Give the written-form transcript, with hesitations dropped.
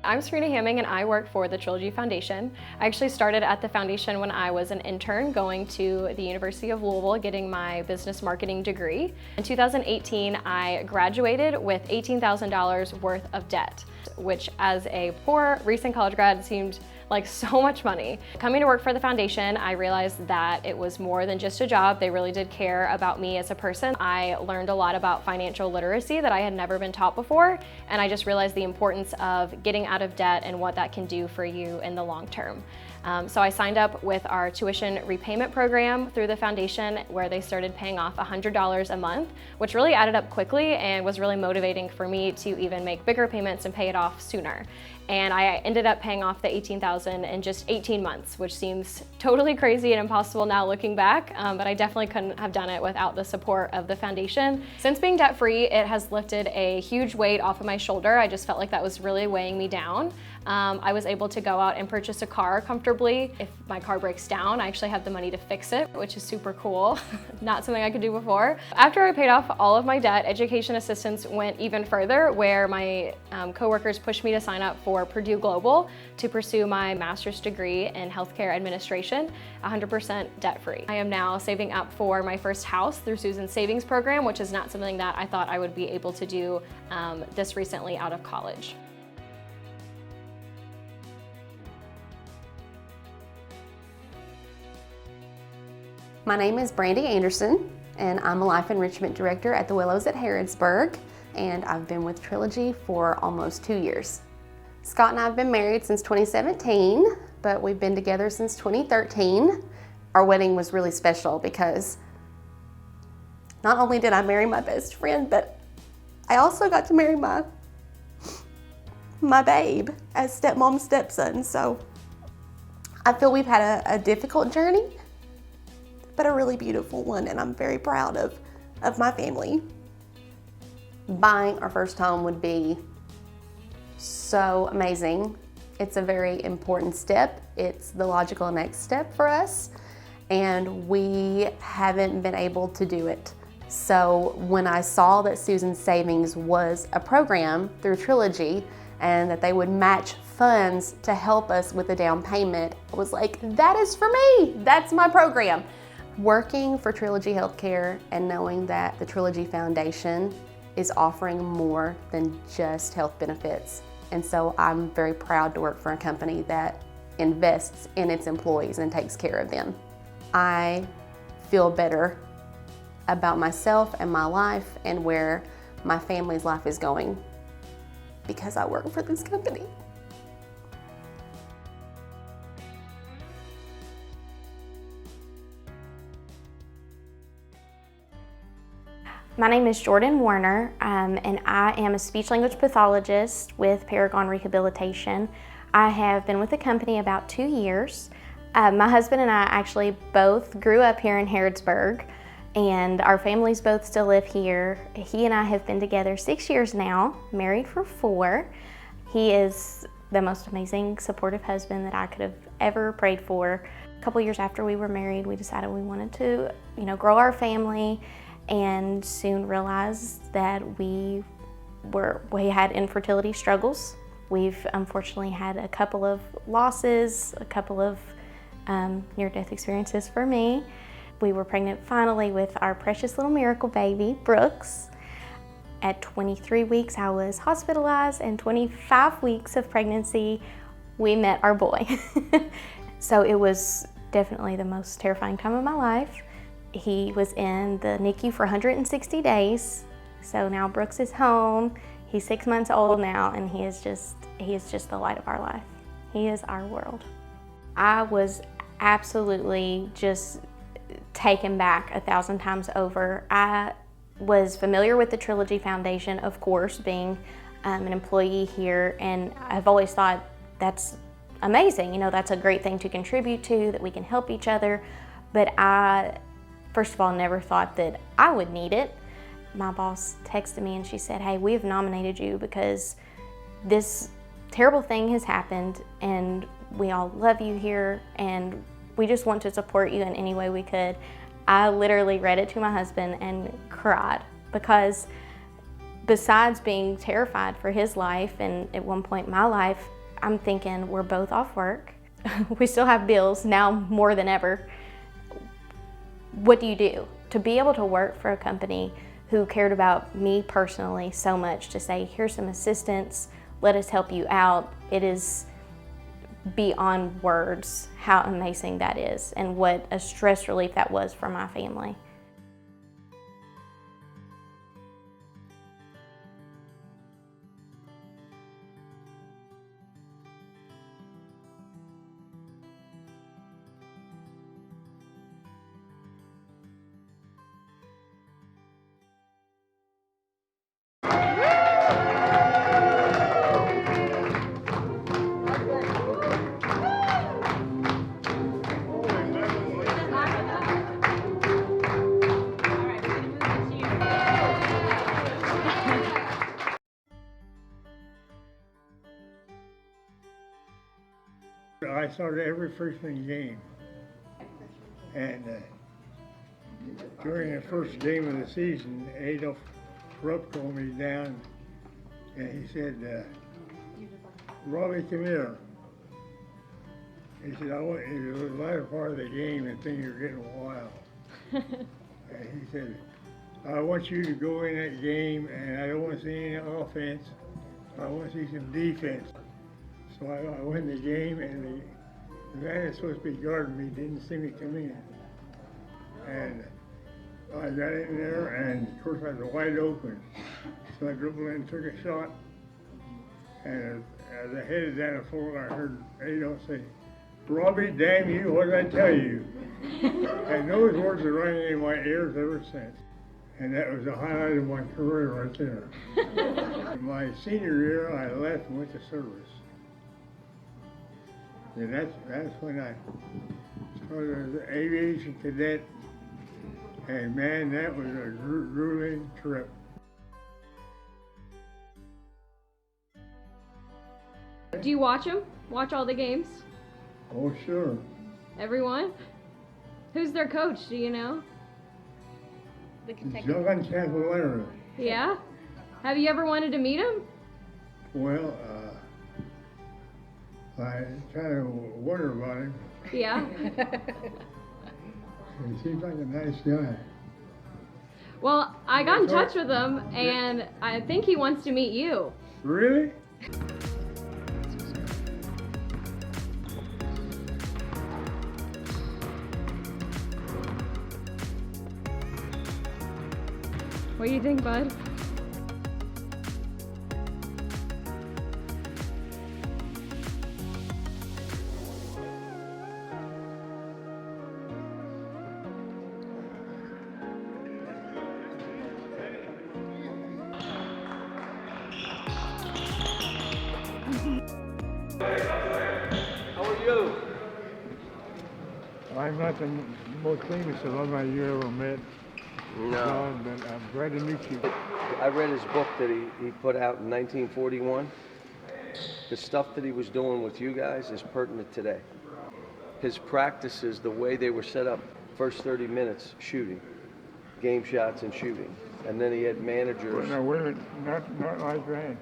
I'm Serena Hamming and I work for the Trilogy Foundation. I actually started at the foundation when I was an intern going to the University of Louisville getting my business marketing degree. In 2018, I graduated with $18,000 worth of debt, which as a poor recent college grad seemed like so much money. Coming to work for the foundation, I realized that it was more than just a job. They really did care about me as a person. I learned a lot about financial literacy that I had never been taught before, and I just realized the importance of getting out of debt and what that can do for you in the long term. So I signed up with our tuition repayment program through the foundation, where they started paying off $100 a month, which really added up quickly and was really motivating for me to even make bigger payments and pay it off sooner. And I ended up paying off the $18,000 in just 18 months, which seems totally crazy and impossible now looking back, but I definitely couldn't have done it without the support of the foundation. Since being debt-free, it has lifted a huge weight off of my shoulder. I just felt like that was really weighing me down. I was able to go out and purchase a car comfortably. If my car breaks down, I actually have the money to fix it, which is super cool. Not something I could do before. After I paid off all of my debt, education assistance went even further, where my coworkers pushed me to sign up for Purdue Global to pursue my master's degree in healthcare administration, 100% debt-free. I am now saving up for my first house through Susan's savings program, which is not something that I thought I would be able to do this recently out of college. My name is Brandy Anderson, and I'm a Life Enrichment Director at the Willows at Harrodsburg, and I've been with Trilogy for almost 2 years. Scott and I have been married since 2017, but we've been together since 2013. Our wedding was really special because not only did I marry my best friend, but I also got to marry my babe as stepmom, stepson. So I feel we've had a difficult journey, but a really beautiful one, and I'm very proud of my family. Buying our first home would be so amazing. It's a very important step. It's the logical next step for us, and we haven't been able to do it. So when I saw that Susan's Savings was a program through Trilogy and that they would match funds to help us with the down payment, I was like, that is for me. That's my program. Working for Trilogy Healthcare and knowing that the Trilogy Foundation is offering more than just health benefits. And so I'm very proud to work for a company that invests in its employees and takes care of them. I feel better about myself and my life and where my family's life is going because I work for this company. My name is Jordan Warner, and I am a speech-language pathologist with Paragon Rehabilitation. I have been with the company about 2 years. My husband and I actually both grew up here in Harrodsburg, and our families both still live here. He and I have been together 6 years now, married for 4. He is the most amazing, supportive husband that I could have ever prayed for. A couple years after we were married, we decided we wanted to, grow our family, and soon realized that we had infertility struggles. We've unfortunately had a couple of losses, a couple of near-death experiences for me. We were pregnant finally with our precious little miracle baby, Brooks. At 23 weeks, I was hospitalized, and 25 weeks of pregnancy, we met our boy. So it was definitely the most terrifying time of my life. He was in the NICU for 160 days. So now Brooks is home. He's 6 months old now, and he is just the light of our life. He is our world. I was absolutely just taken back 1,000 times over. I was familiar with the Trilogy Foundation, of course, being an employee here, and I've always thought that's amazing. That's a great thing to contribute to, that we can help each other. But I, first of all, never thought that I would need it. My boss texted me and she said, "Hey, we have nominated you because this terrible thing has happened, and we all love you here, and we just want to support you in any way we could." I literally read it to my husband and cried, because besides being terrified for his life and at one point my life, I'm thinking we're both off work. We still have bills now more than ever. What do you do? To be able to work for a company who cared about me personally so much to say, here's some assistance, let us help you out. It is beyond words how amazing that is and what a stress relief that was for my family. I started every freshman game, and during the first game of the season, Adolf Rupp called me down, and he said, "Robbie, come here." He said, "I want you to the latter part of the game and things are getting wild." And he said, "I want you to go in that game, and I don't want to see any offense. I want to see some defense." So I went in the game, and the guy that's supposed to be guarding me didn't see me come in. And I got in there, and of course I was wide open. So I dribbled in and took a shot. And as I headed down the floor, I heard Adolf say, "Robbie, damn you, what did I tell you?" And those words are ringing in my ears ever since. And that was the highlight of my career right there. My senior year, I left and went to service. And that's when I started as an aviation cadet, and man, that was a grueling trip. Do you watch them? Watch all the games? Oh, sure. Everyone? Who's their coach, do you know? John Cavalera. Yeah? Have you ever wanted to meet him? Well, I kind of wonder about him. Yeah? He seems like a nice guy. Well, I got in touch with him, and I think he wants to meet you. Really? What do you think, bud? How are you? I'm not the most famous alumni you ever met, No. John, but I'm glad to meet you. I read his book that he put out in 1941. The stuff that he was doing with you guys is pertinent today. His practices, the way they were set up, first 30 minutes shooting, game shots and shooting. And then he had managers. No, wait a minute, not like that.